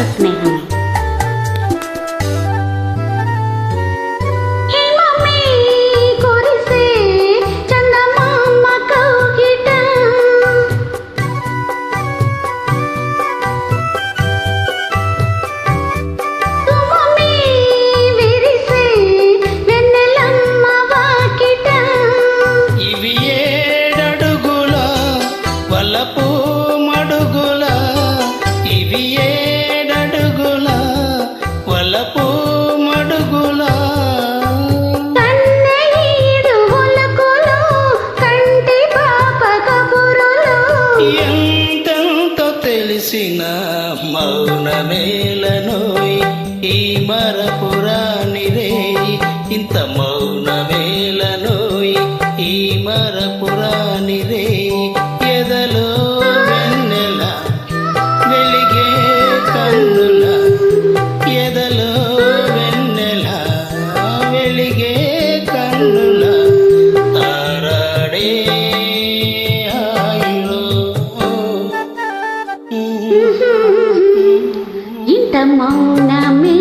స్నేహమే. వలపు మడుగుల ఇవి ఏడడుగుల వలపు మడుగుల ఎంతెంతో తెలిసిన మౌనమేలనోయ్ ఈ మరపురాని రే ఇంత మౌనమేలనోయ్ ఈ మరపురాని రే ఎదలో వెన్నెల వెలిగే కన్నుల ఎదలో వెన్నెల వెలిగే కన్నుల తారాడే హాయిలో ఇంత మౌనమే